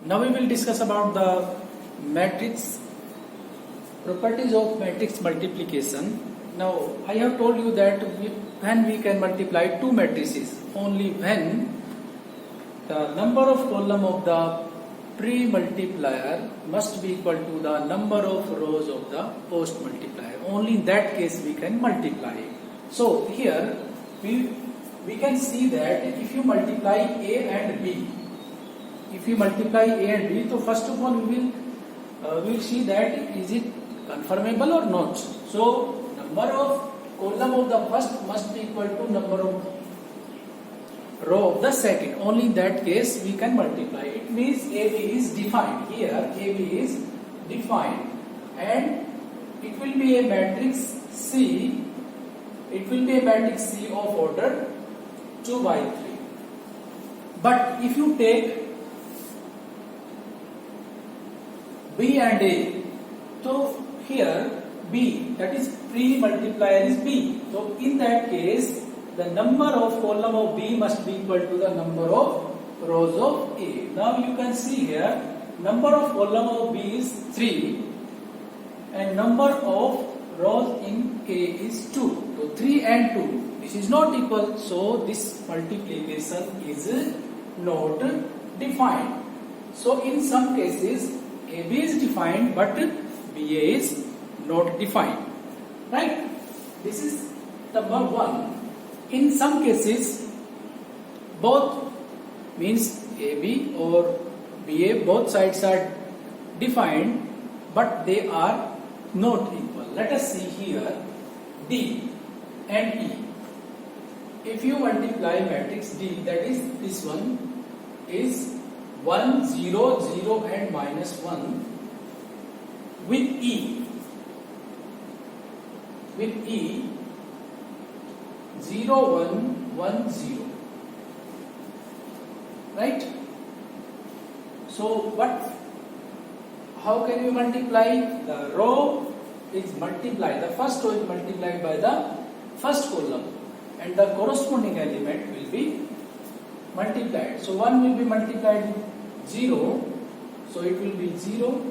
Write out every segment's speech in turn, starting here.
Now we will discuss about the matrix properties of matrix multiplication. Now I have told you that when we can multiply two matrices, only when the number of column of the pre-multiplier must be equal to the number of rows of the post-multiplier. Only in that case we can multiply. So here we can see that if you multiply A and B, so first of all we will see that is it confirmable or not. So number of column of the first must be equal to number of row of the second. Only in that case we can multiply. It means AB is defined. Here AB is defined and it will be a matrix C. It will be a matrix C of order 2 by 3. But if you take B and A, so here B, that is pre-multiplier is B. So in that case the number of column of B must be equal to the number of rows of A. Now you can see here number of column of B is 3 and number of rows in A is 2. So 3 and 2. This is not equal, so this multiplication is not defined. So in some cases AB is defined but BA is not defined. Right? This is number 1. In some cases both means AB or BA, both sides are defined but they are not equal. Let us see here D and E. If you multiply matrix D, that is this one is 1, 0, 0 and minus 1 with E. With E 0, 1, 1, 0. Right? So how can you multiply? The row is multiplied, the first row is multiplied by the first column and the corresponding element will be multiplied. So 1 will be multiplied with 0, so it will be 0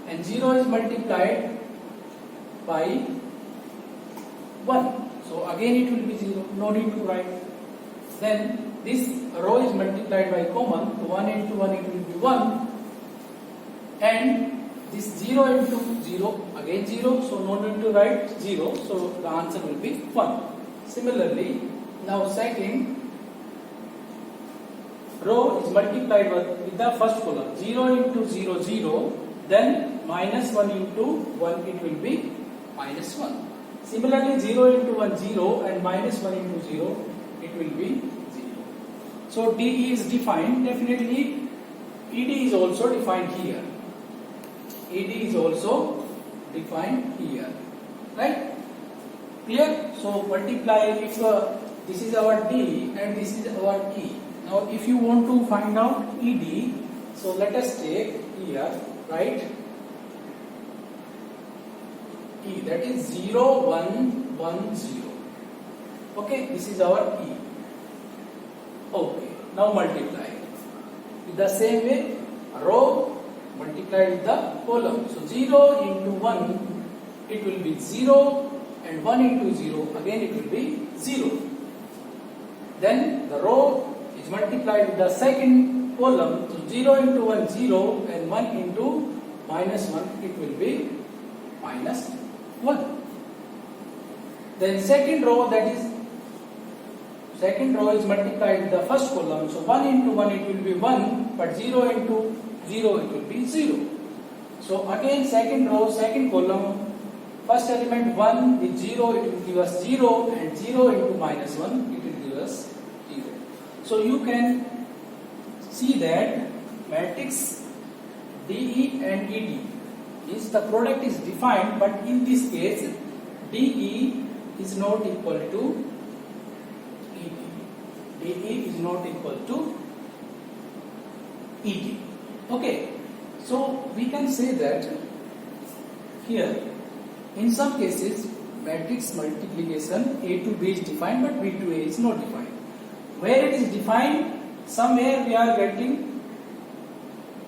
and 0 is multiplied by 1. So again it will be 0, no need to write. Then this row is multiplied by common, so 1 into 1 it will be 1 and this 0 into 0 again 0, so no need to write 0, so the answer will be 1. Similarly, now second row is multiplied with the first column, 0 into 0, 0, then minus 1 into 1 it will be minus 1. Similarly 0 into 1 0 and minus 1 into 0 it will be 0. So DE is defined. Definitely ED is also defined here. ED is also defined here. Right? Clear? So multiply if this is our D and this is our E. Now if you want to find out ED, so let us take here, right? E, that is 0, 1, 1, 0. Okay, this is our E. Okay, now multiply. In the same way, row multiplied with the column. So 0 into 1, it will be 0 and 1 into 0, again it will be 0. Then the row is multiplied with the second column. So 0 into 1, 0 and 1 into minus 1, it will be minus 1. Then second row is multiplied with the first column. So 1 into 1 it will be 1, but 0 into 0 it will be 0. So again second row, second column, first element 1 with 0 it will give us 0 and 0 into minus 1 it will give us 0. So you can see that matrix DE and ED is the product is defined, but in this case DE is not equal to ED. DE is not equal to ED. Okay, so we can say that here in some cases matrix multiplication A to B is defined but B to A is not defined. Where it is defined, somewhere we are getting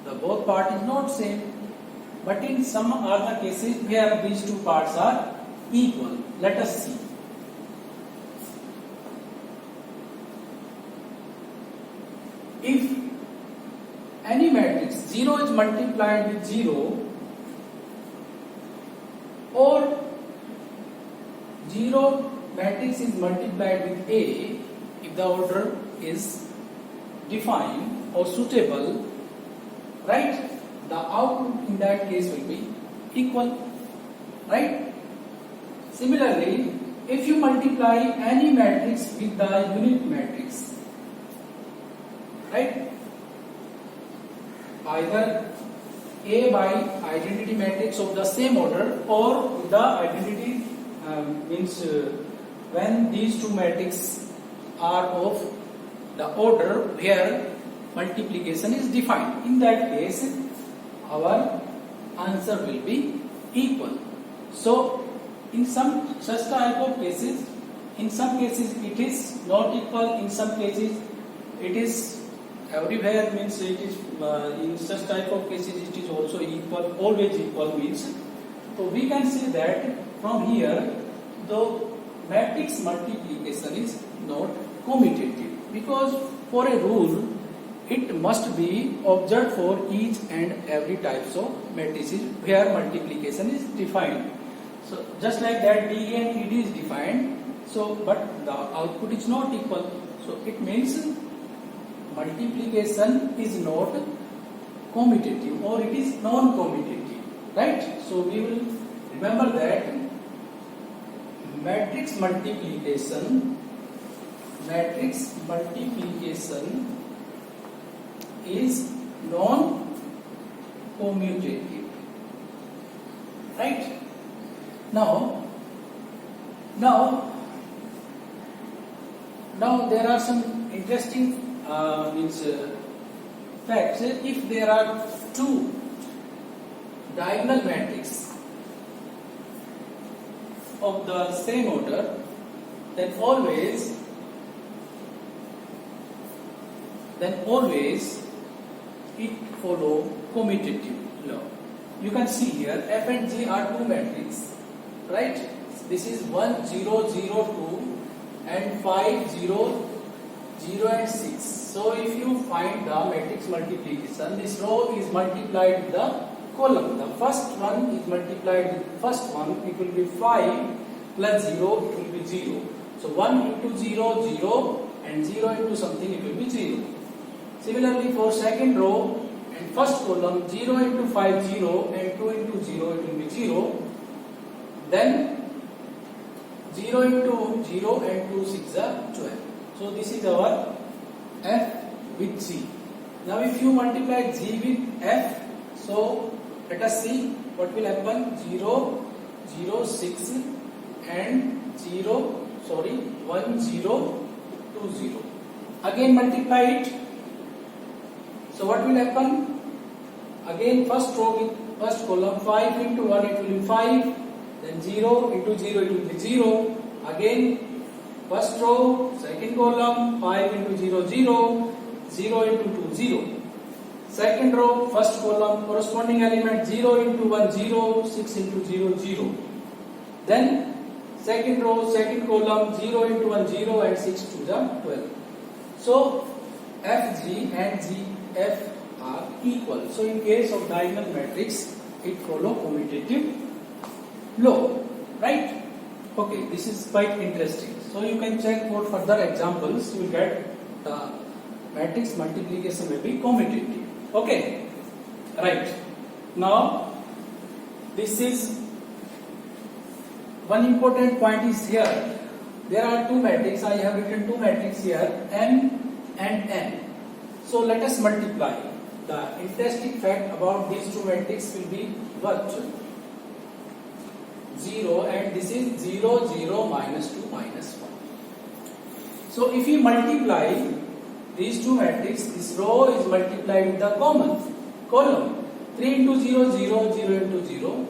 the both part is not same, but in some other cases where these two parts are equal. Let us see. If any matrix 0 is multiplied with 0 or 0 matrix is multiplied with A, if the order is defined or suitable, right, the output in that case will be equal, right? Similarly, if you multiply any matrix with the unit matrix, right, either A by identity matrix of the same order or the identity means when these two matrices are of the order where multiplication is defined, in that case our answer will be equal. So in some such type of cases, in some cases it is not equal, in some cases it is everywhere, means it is in such type of cases it is also equal, always equal means. So we can say that from here the matrix multiplication is not commutative, because for a rule it must be observed for each and every types of matrices where multiplication is defined. So just like that D and ED is defined, so but the output is not equal, so it means multiplication is not commutative or it is non-commutative, right? So we will remember that matrix multiplication is non-commutative, right? Now there are some interesting facts. If there are two diagonal matrices of the same order, then always it follow commutative law. You can see here F and G are two matrices, right? This is 1 0 0 2 and 5 0 0 and 6. So if you find the matrix multiplication, this row is multiplied with the column. The first one is multiplied with first one, it will be 5 plus 0, it will be 0. So 1 into 0, 0 and 0 into something, it will be 0. Similarly for second row and first column, 0 into 5, 0 and 2 into 0, it will be 0. Then 0 into 0 and 2 6 are 12. So this is our F with G. Now if you multiply G with F, so let us see what will happen. 0 0 6 and 1 0 2 0. Again multiply it. So what will happen? Again first row with first column, 5 into 1 it will be 5, then 0 into 0 it will be 0. Again first row, second column, 5 into 0 0, 0 into 2 0. Second row, first column, corresponding element 0 into 1 0, 6 into 0 0. Then second row, second column, 0 into 1 0 and 6 to the 12. So FG and GF are equal. So in case of diagonal matrix, it follow commutative law, right? Okay, this is quite interesting. So you can check for further examples. You will get the matrix multiplication will be commutative. Okay, right. Now this is one important point is here. There are two matrices. I have written two matrices here, M and N. So let us multiply. The interesting fact about these two matrices will be what? 0 and this is 0 0 minus 2 minus 1. So if we multiply these two matrices, this row is multiplied with the common column. 3 into 0 0, 0 into 0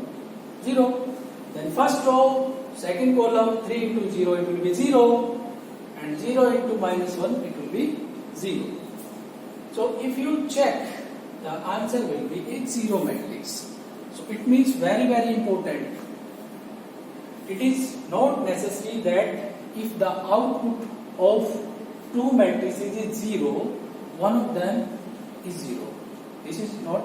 0. Then first row, second column, 3 into 0 it will be 0 and 0 into minus 1 it will be 0. So if you check, the answer will be a zero matrix. So it means very very important. It is not necessary that if the output of two matrices is zero, one of them is zero. This is not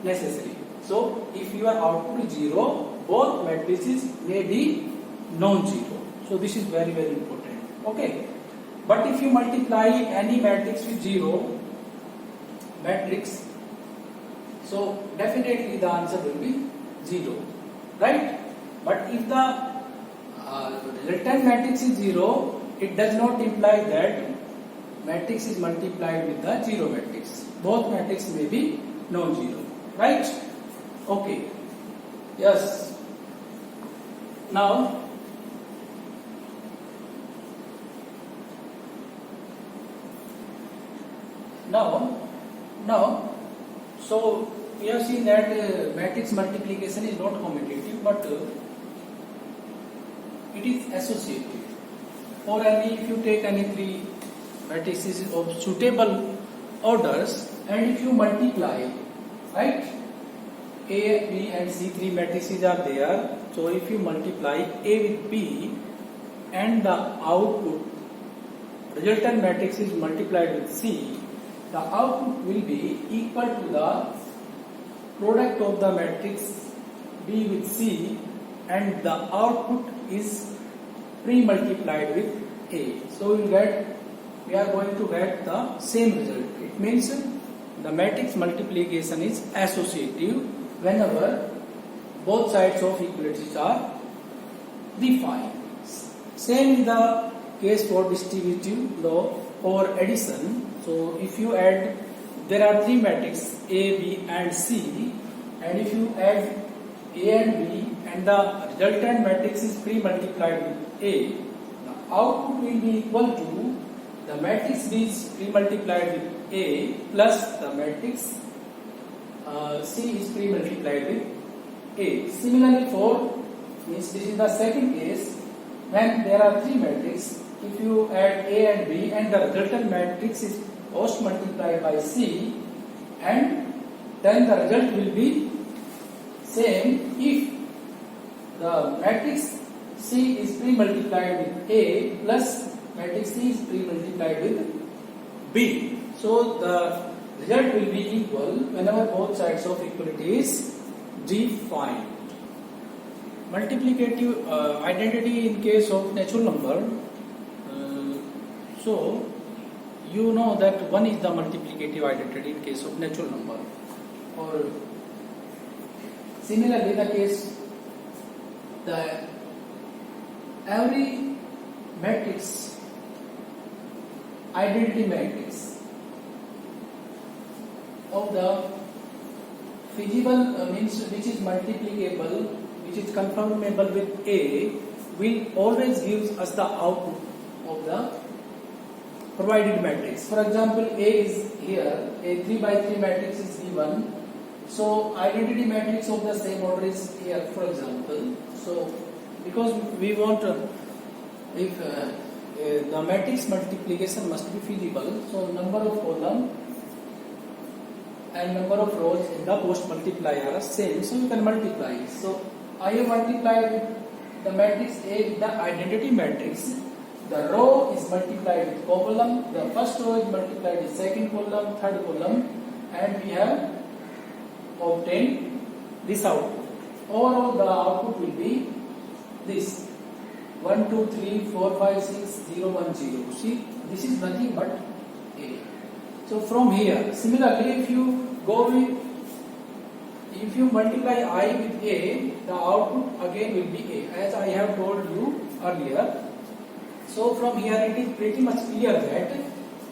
necessary. So if your output is zero, both matrices may be non-zero. So this is very very important. Okay. But if you multiply any matrix with zero matrix, so definitely the answer will be zero, right? But if the resultant matrix is zero, it does not imply that matrix is multiplied with the zero matrix. Both matrix may be non-zero, right? Okay. Yes. Now so we have seen that matrix multiplication is not commutative, but it is associative. For any, if you take any three matrices of suitable orders, and if you multiply, right? A, B and C, three matrices are there. So if you multiply A with B and the output resultant matrix is multiplied with C, the output will be equal to the product of the matrix B with C, and the output is pre-multiplied with A. So we are going to get the same result. It means the matrix multiplication is associative whenever both sides of equalities are defined. Same is the case for distributive law or addition. So if you add, there are three matrices A, B and C, and if you add A and B and the resultant matrix is pre-multiplied with A, the output will be equal to the matrix B is pre-multiplied with A plus the matrix C is pre-multiplied with A. Similarly for, means this is the second case, when there are three matrices, if you add A and B and the resultant matrix is post multiplied by C, and then the result will be same if the matrix C is pre-multiplied with A plus matrix C is pre-multiplied with B. So the result will be equal whenever both sides of equality is defined. Multiplicative identity in case of natural number. So you know that one is the multiplicative identity in case of natural number, or similarly the case, the every matrix, identity matrix of the feasible means which is multiplicable, which is conformable with A, will always gives us the output of the provided matrix. For example, A is here, a 3 by 3 matrix is given. So identity matrix of the same order is here, for example. So because we want if the matrix multiplication must be feasible, so number of column and number of rows in the post multiplier are same, so you can multiply. So I have multiplied the matrix A with the identity matrix. The row is multiplied with column, the first row is multiplied with second column, third column, and we have obtained this output. Overall the output will be this 1, 2, 3, 4, 5, 6, 0, 1, 0. See, this is nothing but A. So from here, similarly if you go with, if you multiply I with A, the output again will be A, as I have told you earlier. So from here it is pretty much clear that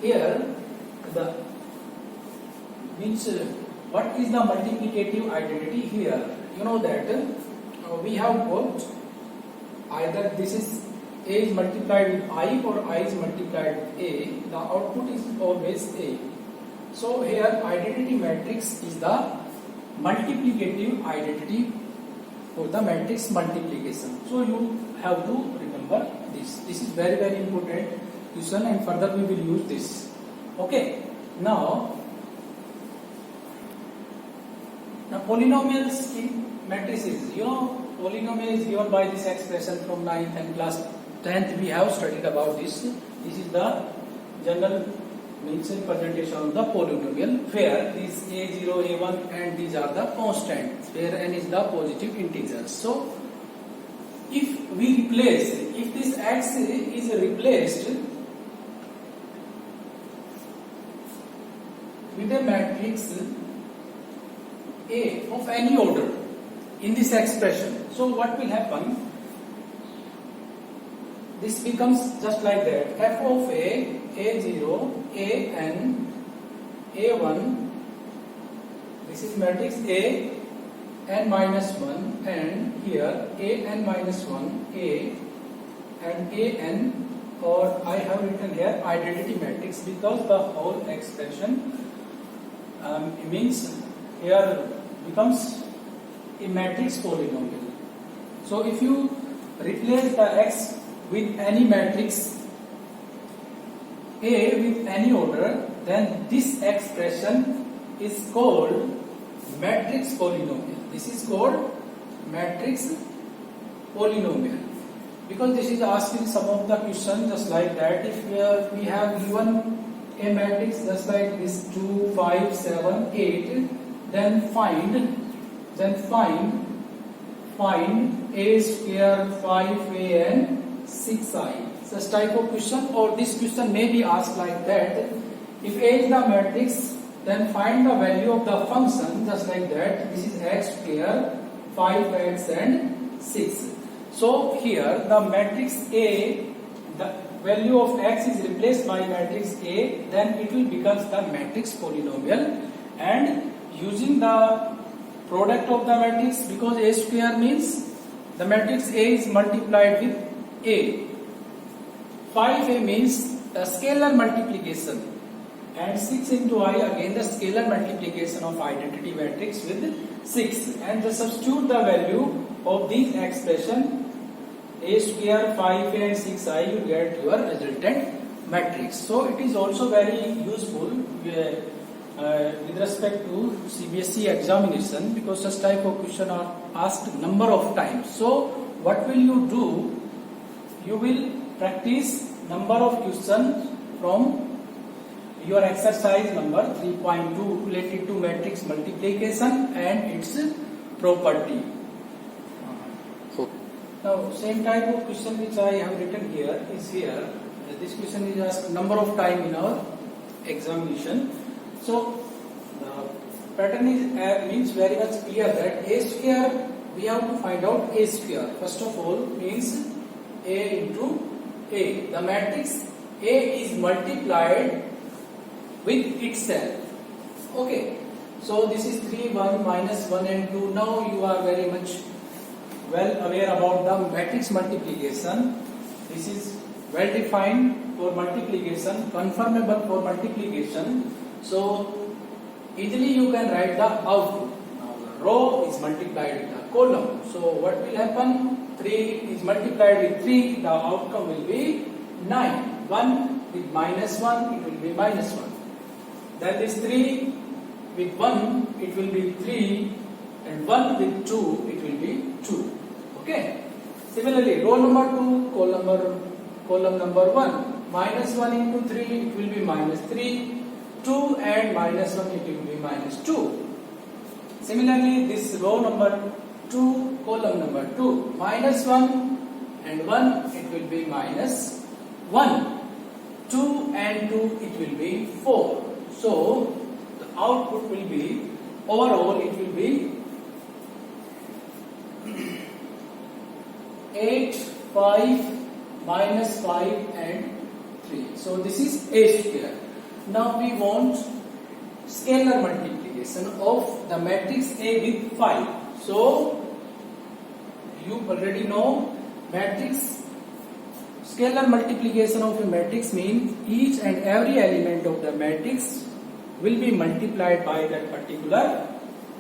here the means what is the multiplicative identity here? You know that we have got either this is A is multiplied with I or I is multiplied with A. The output is always A. So here identity matrix is the multiplicative identity for the matrix multiplication. So you have to remember this. This is very very important question, and further we will use this. Okay. Now Now polynomials in matrices, polynomial is given by this expression from 9th and class 10th we have studied about this. This is the general means representation of the polynomial where these a0, a1 and these are the constants where n is the positive integers. So if this x is replaced with a matrix A of any order in this expression, so what will happen? This becomes just like that: f of a, a0, an, a1. This is matrix A, n minus 1, and here a n minus 1, a, and a n, or I have written here identity matrix because the whole expression means here becomes a matrix polynomial. So if you replace the x with any matrix A with any order, then this expression is called matrix polynomial. This is called matrix polynomial because this is asking some of the questions just like that. If we have given a matrix just like this 2, 5, 7, 8, then find a square 5a and 6i. Such type of question, or this question may be asked like that: if a is the matrix, then find the value of the function just like that. This is x square, 5x and 6. So here the matrix A, the value of x is replaced by matrix A, then it will become the matrix polynomial, and using the product of the matrix, because A square means the matrix A is multiplied with A. 5A means the scalar multiplication, and 6 into I again the scalar multiplication of identity matrix with 6, and just substitute the value of these expression A square, 5A and 6i, you get your resultant matrix. So it is also very useful with respect to CBSE examination because such type of question are asked number of times. So what will you do? You will practice number of questions from your exercise number 3.2 related to matrix multiplication and its property. Now same type of question which I have written here is here. This question is asked number of time in our examination. So the pattern is means very much clear that a square, we have to find out a square. First of all means a into a. The matrix A is multiplied with itself. Okay. So this is 3, 1, minus 1 and 2. Now you are very much well aware about the matrix multiplication. This is well defined for multiplication, confirmable for multiplication. So easily you can write the output. Now the row is multiplied with the column. So what will happen? 3 is multiplied with 3, the outcome will be 9. 1 with minus 1, it will be minus 1. Then this 3 with 1, it will be 3, and 1 with 2, it will be 2. Okay. Similarly, row number 2, column number 1, minus 1 into 3, it will be minus 3. 2 and minus 1, it will be minus 2. Similarly, this row number 2, column number 2, minus 1 and 1, it will be minus 1. 2 and 2, it will be 4. So the output will be, overall it will be 8, 5, minus 5 and 3. So this is a square. Now we want scalar multiplication of the matrix A with 5. So you already know matrix scalar multiplication of a matrix means each and every element of the matrix will be multiplied by that particular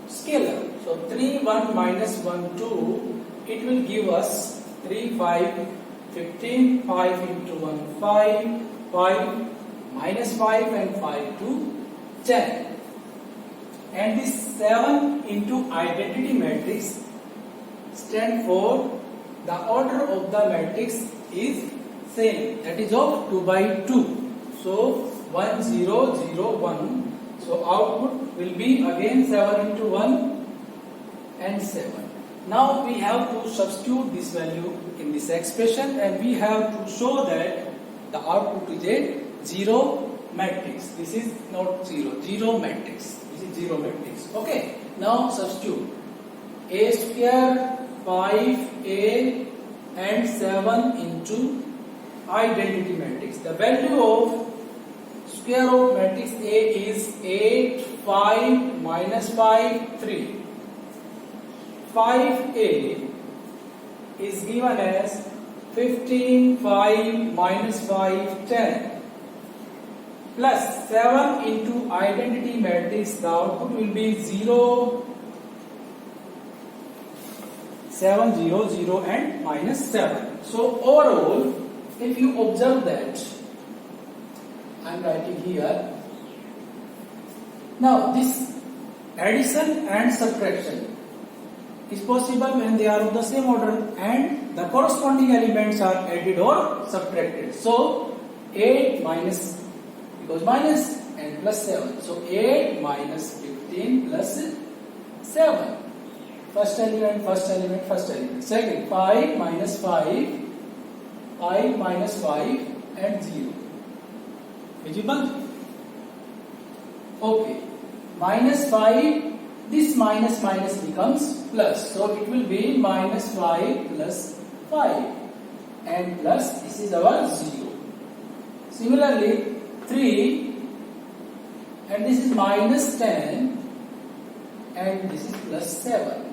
scalar. So 3, 1, minus 1, 2, it will give us 3, 5, 15, 5 into 1, 5, 5, minus 5 and 5 to 10. and this 7 into identity matrix stand for the order of the matrix is same, that is of 2 by 2. So 1 0 0 1. So output will be again 7 into 1 and 7. Now we have to substitute this value in this expression and we have to show that the output is a 0 matrix. This is not 0, 0 matrix. This is 0 matrix. Okay. Now substitute a square 5a and 7 into identity matrix. The value of square root matrix A is 8, 5, minus 5, 3. 5A is given as 15, 5, minus 5, 10. Plus 7 into identity matrix, the output will be 0, 7, 0, 0 and minus 7. So overall, if you observe that, I am writing here. Now this addition and subtraction is possible when they are of the same order and the corresponding elements are added or subtracted. So 8 minus, because minus and plus 7. So 8 minus 15 plus 7. First element, first element, first element. Second, 5 minus 5, 5 minus 5 and 0. Visible? Okay. Minus 5, this minus minus becomes plus. So it will be minus 5 plus 5 and plus this is our 0. Similarly, 3 and this is minus 10 and this is plus 7.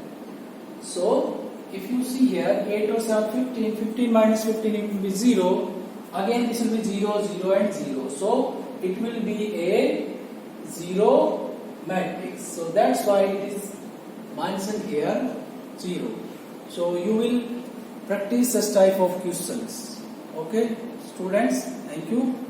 So if you see here 8 or 7, 15, 15 minus 15 it will be 0. Again this will be 0, 0 and 0. So it will be a 0 matrix. So that's why it is mentioned here 0. So you will practice such type of questions. Okay, students, thank you.